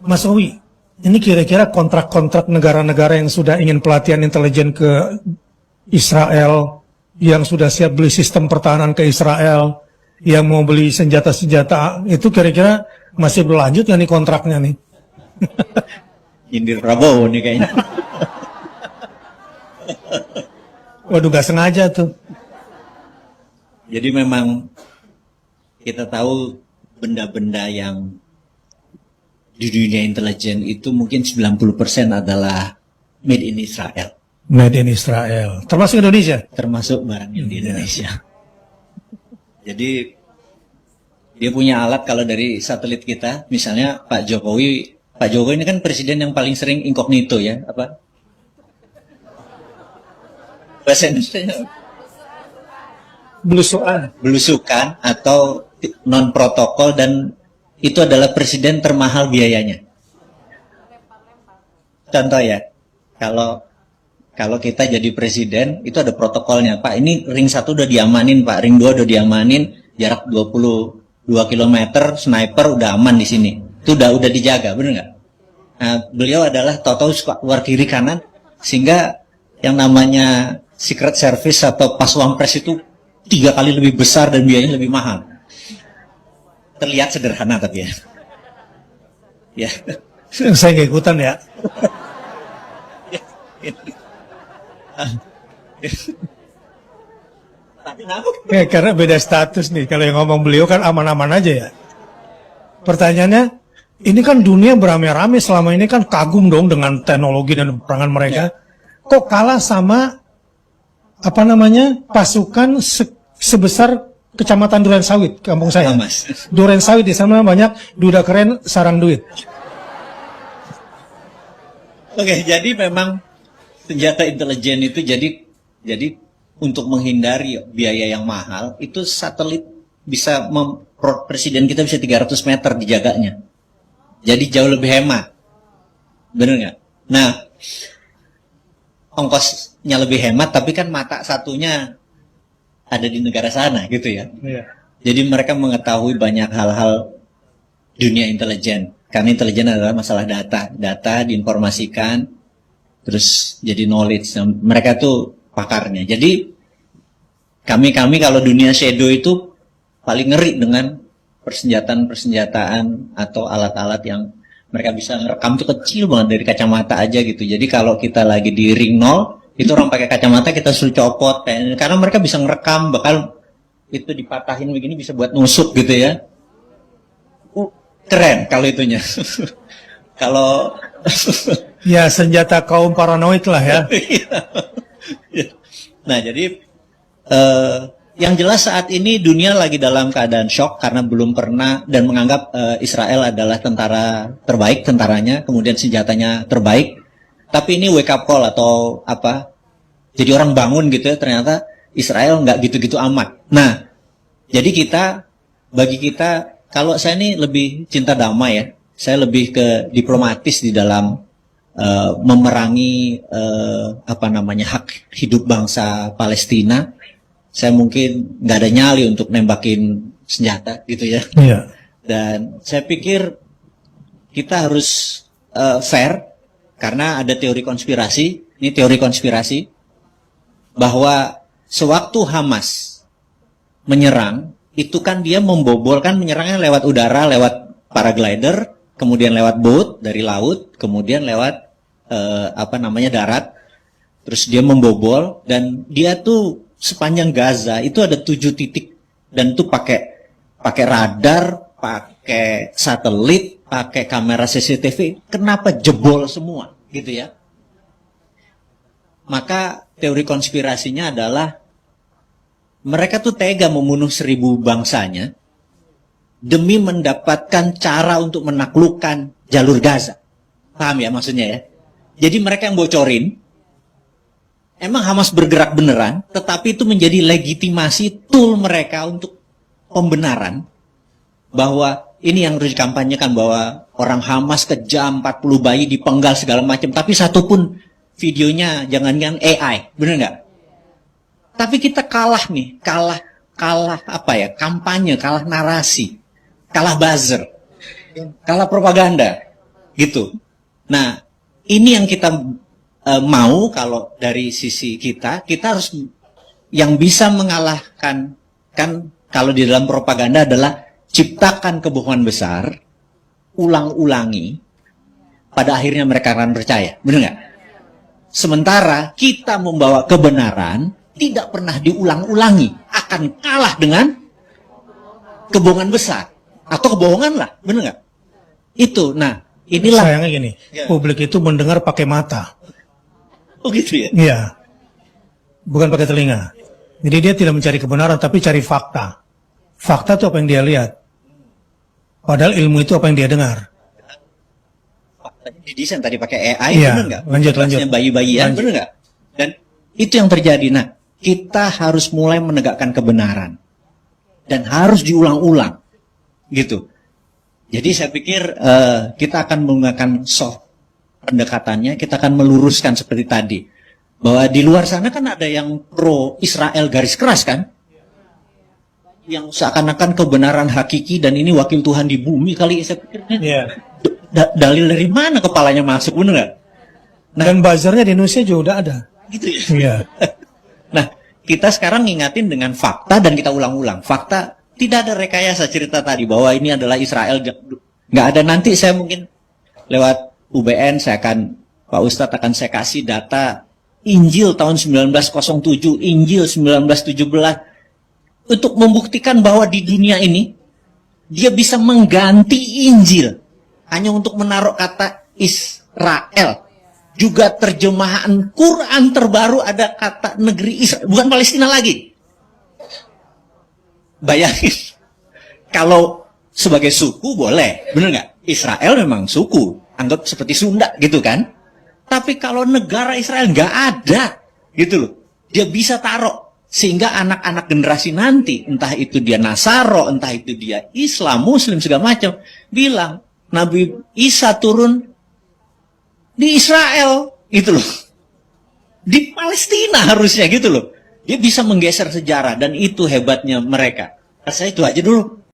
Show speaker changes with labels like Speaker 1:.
Speaker 1: Mas Owi, ini kira-kira kontrak-kontrak negara-negara yang sudah ingin pelatihan intelijen ke Israel, yang sudah siap beli sistem pertahanan ke Israel, yang mau beli senjata-senjata, itu kira-kira masih berlanjut nggak nih kontraknya nih?
Speaker 2: Nyindir Prabowo nih kayaknya.
Speaker 1: Waduh, gak sengaja tuh.
Speaker 2: Jadi memang kita tahu benda-benda yang di dunia intelijen itu mungkin 90% adalah made in Israel.
Speaker 1: Made in Israel, termasuk Indonesia.
Speaker 2: Termasuk barang yang di Indonesia. Jadi dia punya alat kalau dari satelit kita, misalnya Pak Jokowi ini kan presiden yang paling sering incognito ya, apa? Bahasa Indonesia belusukan atau non protokol, dan itu adalah presiden termahal biayanya. Contoh ya, kalau kita jadi presiden itu ada protokolnya. Pak, ini ring 1 udah diamanin, Pak, ring 2 udah diamanin, jarak 22 km, sniper udah aman di sini. Itu udah dijaga, bener nggak? Nah, beliau adalah tahu-tahu suka keluar kiri kanan, sehingga yang namanya secret service atau pas wampres itu 3 kali lebih besar dan biayanya lebih mahal. Terlihat sederhana tapi ya. Ya.
Speaker 1: Saya nggak ikutan ya. Ya, karena beda status nih. Kalau yang ngomong beliau kan aman-aman aja ya. Pertanyaannya, ini kan dunia beramai-ramai selama ini kan kagum dong dengan teknologi dan peperangan mereka. Kok kalah sama pasukan sebesar Kecamatan Duren Sawit, kampung saya.
Speaker 2: Mas.
Speaker 1: Duren Sawit di sana banyak duda keren sarang duit.
Speaker 2: Oke, jadi memang senjata intelijen itu jadi untuk menghindari biaya yang mahal, itu satelit bisa presiden kita bisa 300 meter dijaganya. Jadi jauh lebih hemat. Bener nggak? Nah, ongkosnya lebih hemat, tapi kan mata satunya ada di negara sana gitu ya.
Speaker 1: Iya.
Speaker 2: Jadi mereka mengetahui banyak hal-hal dunia intelijen. Karena intelijen adalah masalah data diinformasikan, terus jadi knowledge. Nah, mereka tuh pakarnya. Jadi kami kalau dunia shadow itu paling ngeri dengan persenjataan atau alat-alat yang mereka bisa ngerekam tuh kecil banget dari kacamata aja gitu. Jadi kalau kita lagi di ring 0, itu orang pakai kacamata kita suruh copot. Karena mereka bisa ngerekam, bakal itu dipatahin begini bisa buat nusuk gitu ya. Keren kalau itunya. Kalau
Speaker 1: ya senjata kaum paranoid lah ya.
Speaker 2: Nah jadi yang jelas saat ini dunia lagi dalam keadaan shock karena belum pernah dan menganggap Israel adalah tentara terbaik, tentaranya, kemudian senjatanya terbaik. Tapi ini wake up call atau apa? Jadi orang bangun gitu ya, ternyata Israel nggak gitu-gitu amat. Nah, jadi bagi kita, kalau saya ini lebih cinta damai ya, saya lebih ke diplomatis di dalam memerangi hak hidup bangsa Palestina. Saya mungkin nggak ada nyali untuk nembakin senjata gitu ya.
Speaker 1: Iya.
Speaker 2: Dan saya pikir kita harus fair, karena ada teori konspirasi. Ini teori konspirasi bahwa sewaktu Hamas menyerang, itu kan dia membobolkan, menyerangnya lewat udara, lewat paraglider, kemudian lewat boat dari laut, kemudian lewat darat. Terus dia membobol, dan dia tuh sepanjang Gaza itu ada 7 titik, dan itu pakai radar, pakai satelit, pakai kamera CCTV. Kenapa jebol semua gitu ya? Maka teori konspirasinya adalah mereka tuh tega membunuh 1000 bangsanya demi mendapatkan cara untuk menaklukkan jalur Gaza. Paham ya maksudnya ya? Jadi mereka yang bocorin. Emang Hamas bergerak beneran, tetapi itu menjadi legitimasi tool mereka untuk pembenaran bahwa ini yang harus dikampanyekan, bahwa orang Hamas kejam, 40 bayi dipenggal segala macam, tapi satu pun videonya jangan-jangan AI, bener nggak? Tapi kita kalah nih, kalah kampanye, kalah narasi, kalah buzzer, kalah propaganda. gitu. Nah, ini yang kita mau kalau dari sisi kita harus yang bisa mengalahkan, kan kalau di dalam propaganda adalah ciptakan kebohongan besar, ulang-ulangi, pada akhirnya mereka akan percaya, benar nggak? Sementara kita membawa kebenaran tidak pernah diulang-ulangi, akan kalah dengan kebohongan besar atau kebohongan lah, benar nggak? Itu, nah inilah.
Speaker 1: Sayangnya gini,
Speaker 2: Ya.
Speaker 1: publik itu mendengar pakai mata.
Speaker 2: Oh gitu ya?
Speaker 1: Iya. Bukan pakai telinga. Jadi dia tidak mencari kebenaran, tapi cari fakta. Fakta itu apa yang dia lihat. Padahal ilmu itu apa yang dia dengar.
Speaker 2: Didesain tadi pakai AI,
Speaker 1: Iya,
Speaker 2: benar nggak?
Speaker 1: lanjut.
Speaker 2: Bayi-bayian,
Speaker 1: Lanjut.
Speaker 2: benar nggak? Dan itu yang terjadi. Nah, kita harus mulai menegakkan kebenaran dan harus diulang-ulang, gitu. Jadi saya pikir kita akan menggunakan soft pendekatannya, kita akan meluruskan seperti tadi. Bahwa di luar sana kan ada yang pro Israel garis keras kan? Yang seakan-akan kebenaran hakiki dan ini wakil Tuhan di bumi kali, saya pikir.
Speaker 1: Iya.
Speaker 2: Dalil dari mana kepalanya masuk, bener nggak?
Speaker 1: Dan buzzernya di Indonesia juga udah ada.
Speaker 2: Gitu ya?
Speaker 1: Iya.
Speaker 2: Nah, kita sekarang ngingatin dengan fakta dan kita ulang-ulang. Fakta, tidak ada rekayasa cerita tadi bahwa ini adalah Israel. Nggak ada. Nanti saya mungkin lewat UBN, Pak Ustadz akan saya kasih data Injil tahun 1907, Injil 1917. Untuk membuktikan bahwa di dunia ini, dia bisa mengganti Injil. Hanya untuk menaruh kata Israel. Juga terjemahan Quran terbaru ada kata negeri Israel. Bukan Palestina lagi. Bayangin. Kalau sebagai suku boleh. Bener nggak? Israel memang suku. Anggap seperti Sunda gitu kan. Tapi kalau negara Israel nggak ada. Gitu loh. Dia bisa taruh. Sehingga anak-anak generasi nanti. Entah itu dia Nasaro. Entah itu dia Islam, Muslim, segala macam. Bilang. Nabi Isa turun di Israel, gitu loh. Di Palestina harusnya, gitu loh. Dia bisa menggeser sejarah, dan itu hebatnya mereka. Saya itu aja dulu.